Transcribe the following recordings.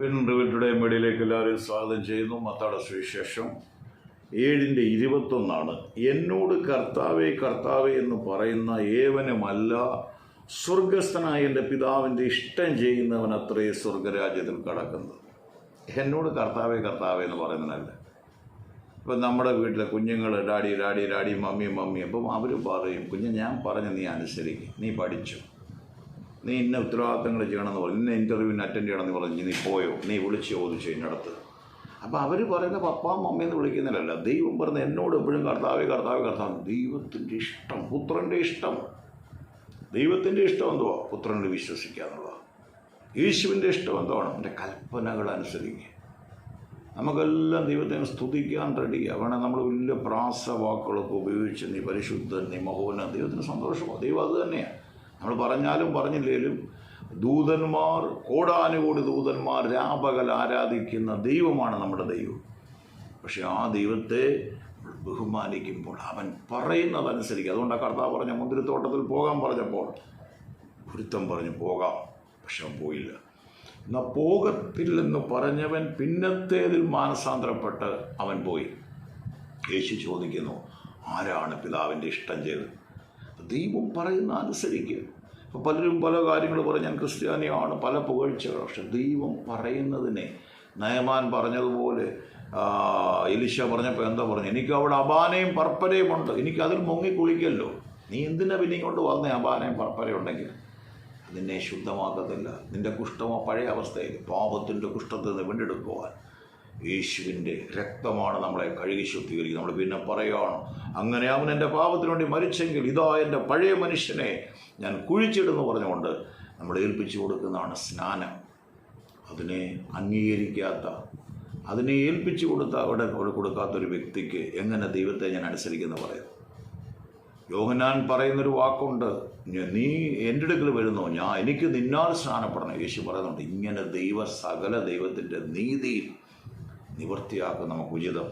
റിവൽറ്റുഡേ മീഡിയയിലേക്ക് എല്ലാവരെയും സ്വാഗതം ചെയ്യുന്നു. മത്തായിയുടെ സുവിശേഷം 7:21 എന്നോട് കർത്താവേ കർത്താവേ എന്ന് പറയുന്ന ഏവനുമല്ല സ്വർഗസ്ഥനായ എൻ്റെ പിതാവിൻ്റെ ഇഷ്ടം ചെയ്യുന്നവൻ അത്രേ സ്വർഗരാജ്യത്തിൽ കടക്കുന്നത്. എന്നോട് കർത്താവേ കർത്താവേ എന്ന് പറയുന്നതല്ല. ഇപ്പം നമ്മുടെ വീട്ടിലെ കുഞ്ഞുങ്ങൾ daddy daddy daddy mummy mummy, അപ്പം അവർ പറയും, കുഞ്ഞ് ഞാൻ പറഞ്ഞ് നീ അനുസരിക്കും, നീ പഠിച്ചു, നീ ഇന്ന ഉത്തരവാദിത്തങ്ങൾ ചെയ്യണമെന്ന് പറഞ്ഞു, ഇന്ന ഇൻ്റർവ്യൂവിന് അറ്റൻഡ് ചെയ്യണമെന്ന് പറഞ്ഞു, നീ പോയോ, നീ വിളിച്ച് ചോദിച്ചു ഇതിനടുത്ത്. അപ്പോൾ അവർ പറയുന്ന പപ്പാ മമ്മിയെന്ന് വിളിക്കുന്നില്ലല്ല. ദൈവം പറഞ്ഞ എന്നോട് എപ്പോഴും കർത്താവേ കർത്താവേ കർത്താവ്. ദൈവത്തിൻ്റെ ഇഷ്ടം, പുത്രൻ്റെ ഇഷ്ടം. ദൈവത്തിൻ്റെ ഇഷ്ടം എന്തുവാ? പുത്രനിൽ വിശ്വസിക്കുക എന്നുള്ളതാണ്. യേശുവിൻ്റെ ഇഷ്ടം എന്താണ്? എൻ്റെ കൽപ്പനകൾ അനുസരിക്കുക. നമുക്കെല്ലാം ദൈവത്തെ സ്തുതിക്കാൻ റെഡിയാണ്. വേണം നമ്മൾ വലിയ പ്രാസവാക്കുകളൊക്കെ ഉപയോഗിച്ച് നീ പരിശുദ്ധൻ, നീ മഹോന്നതൻ. ദൈവത്തിന് സന്തോഷമാണ്. ദൈവം അത് തന്നെയാണ്. നമ്മൾ പറഞ്ഞാലും പറഞ്ഞില്ലേലും ദൂതന്മാർ, കോടാനുകോടി ദൂതന്മാർ രാപകൽ ആരാധിക്കുന്ന ദൈവമാണ് നമ്മുടെ ദൈവം. പക്ഷെ ആ ദൈവത്തെ ബഹുമാനിക്കുമ്പോൾ അവൻ പറയുന്നതനുസരിക്കും. അതുകൊണ്ടാണ് കർത്താവ് പറഞ്ഞ മുന്തിരിത്തോട്ടത്തിൽ പോകാൻ പറഞ്ഞപ്പോൾ ഒരുത്തൻ പറഞ്ഞു പോകാം, പക്ഷെ അവൻ പോയില്ല. എന്നാൽ പോകത്തില്ലെന്ന് പറഞ്ഞവൻ പിന്നത്തേതിൽ മാനസാന്തരപ്പെട്ട് അവൻ പോയി. യേശു ചോദിക്കുന്നു, ആരാണ് പിതാവിൻ്റെ ഇഷ്ടം ചെയ്തത്? ദൈവം പറയുന്ന അനുസരിക്കുക. ഇപ്പോൾ പലരും പല കാര്യങ്ങൾ പറഞ്ഞ് ഞാൻ ക്രിസ്ത്യാനിയാണ്, പല പുകഴ്ചകൾ. പക്ഷെ ദൈവം പറയുന്നതിനെ, നയമാൻ പറഞ്ഞതുപോലെ എലീശ പറഞ്ഞപ്പോൾ എന്താ പറഞ്ഞു? എനിക്ക് അവിടെ അപാനയും പർപ്പരയും ഉണ്ട്, എനിക്കതിൽ മുങ്ങിക്കുളിക്കല്ലോ. നീ എന്തിനാ പിന്നെ ഇങ്ങോട്ട് വന്നേ? അപാനയും പർപ്പരയും ഉണ്ടെങ്കിൽ അതിനെ ശുദ്ധമാക്കത്തില്ല. നിൻ്റെ കുഷ്ഠമോ പഴയ അവസ്ഥയിൽ, പാപത്തിൻ്റെ കുഷ്ഠത്തിൽ നിന്ന് വീണ്ടെടുക്കുവാൻ യേശുവിൻ്റെ രക്തമാണ് നമ്മളെ കഴുകി ശുദ്ധീകരിക്കുന്നത്. നമ്മൾ പിന്നെ പറയുകയാണ്, അങ്ങനെ അവൻ എൻ്റെ പാപത്തിന് വേണ്ടി മരിച്ചെങ്കിൽ ഇതാ എൻ്റെ പഴയ മനുഷ്യനെ ഞാൻ കുഴിച്ചിടുന്നു പറഞ്ഞുകൊണ്ട് നമ്മൾ ഏൽപ്പിച്ചു കൊടുക്കുന്നതാണ് സ്നാനം. അതിനെ അംഗീകരിക്കാത്ത, അതിനെ ഏൽപ്പിച്ചു കൊടുക്കാത്തൊരു വ്യക്തിക്ക് എങ്ങനെ ദൈവത്തെ ഞാൻ അനുസരിക്കുന്നു പറയാം? യോഹന്നാൻ പറയുന്നൊരു വാക്കുണ്ട്, നീ എൻ്റെ അടുക്കൽ വരുന്നോ, എനിക്ക് നിന്നാൽ സ്നാനപ്പെടണം. യേശു പറയുന്നുണ്ട്, ഇങ്ങനെ സകല ദൈവത്തിൻ്റെ നീതി നിവൃത്തിയാക്കും നമുക്ക് ഉചിതം.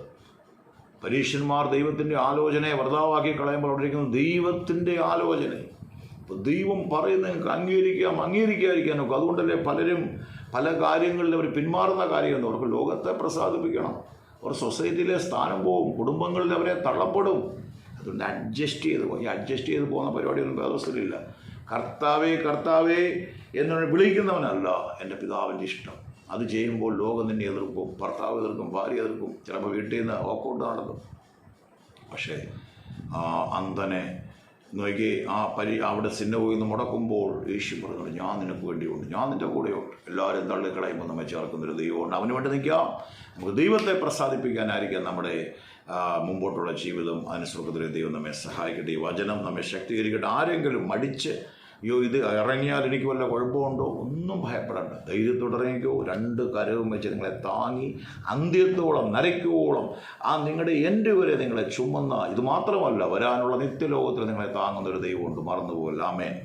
പരീക്ഷന്മാർ ദൈവത്തിൻ്റെ ആലോചനയെ വ്രതാവാക്കി കളയുമ്പോൾ അവിടെ ഇരിക്കുന്നത് ദൈവത്തിൻ്റെ ആലോചന. ഇപ്പോൾ ദൈവം പറയുന്നത് നിങ്ങൾക്ക് അംഗീകരിക്കാതിരിക്കാൻ നോക്കും. അതുകൊണ്ടല്ലേ പലരും പല കാര്യങ്ങളിൽ അവർ പിന്മാറുന്ന കാര്യം. അവർക്ക് ലോകത്തെ പ്രസാദിപ്പിക്കണം, അവർ സൊസൈറ്റിയിലെ സ്ഥാനം പോവും, കുടുംബങ്ങളിൽ അവരെ തള്ളപ്പെടും. അതുകൊണ്ട് അഡ്ജസ്റ്റ് ചെയ്ത് പോകുന്ന പരിപാടിയൊന്നും വേദസ്ഥയിലില്ല. കർത്താവേ കർത്താവേ എന്ന് വിളിക്കുന്നവനല്ല എൻ്റെ പിതാവിൻ്റെ ഇഷ്ടം. അത് ചെയ്യുമ്പോൾ ലോകം നിന്നെ എതിർക്കും, ഭർത്താവ് എതിർക്കും, ഭാര്യ എതിർക്കും, ചിലപ്പോൾ വീട്ടിൽ നിന്ന് ഓക്കൗട്ട് നടക്കും. പക്ഷേ അന്ധനെ നോക്കി അവിടെ സിന്നഗോഗിൽ നിന്ന് മുടക്കുമ്പോൾ യേശു പറഞ്ഞു, ഞാൻ നിനക്ക് വേണ്ടിയുണ്ട്, ഞാൻ നിൻ്റെ കൂടെയുണ്ട്. എല്ലാവരും തള്ളിക്കളയുമ്പോൾ നമ്മെ ചേർക്കുന്നൊരു ദൈവമുണ്ട്. അവന് വേണ്ടി നിൽക്കാം. നമുക്ക് ദൈവത്തെ പ്രസാദിപ്പിക്കാനായിരിക്കാം നമ്മുടെ മുമ്പോട്ടുള്ള ജീവിതം. അനുസൃതത്തിലെ ദൈവം നമ്മെ സഹായിക്കട്ടെ. ഈ വചനം നമ്മെ ശക്തീകരിക്കട്ടെ. ആരെങ്കിലും മടിച്ച് ഇത് ഇറങ്ങിയാൽ എനിക്ക് വല്ല കുഴപ്പമുണ്ടോ, ഒന്നും ഭയപ്പെടേണ്ട. ധൈര്യത്തോടെ ഇറങ്ങിക്കോ. 2 കരവും വെച്ച് നിങ്ങളെ താങ്ങി അന്ത്യത്തോളം നരയ്ക്കോളം നിങ്ങളുടെ എൻ്റെ വരെ നിങ്ങളെ ചുമന്ന, ഇത് മാത്രമല്ല വരാനുള്ള നിത്യലോകത്തിൽ നിങ്ങളെ താങ്ങുന്നൊരു ദൈവമുണ്ട്. മറന്നുപോകല്ല. ആമേൻ.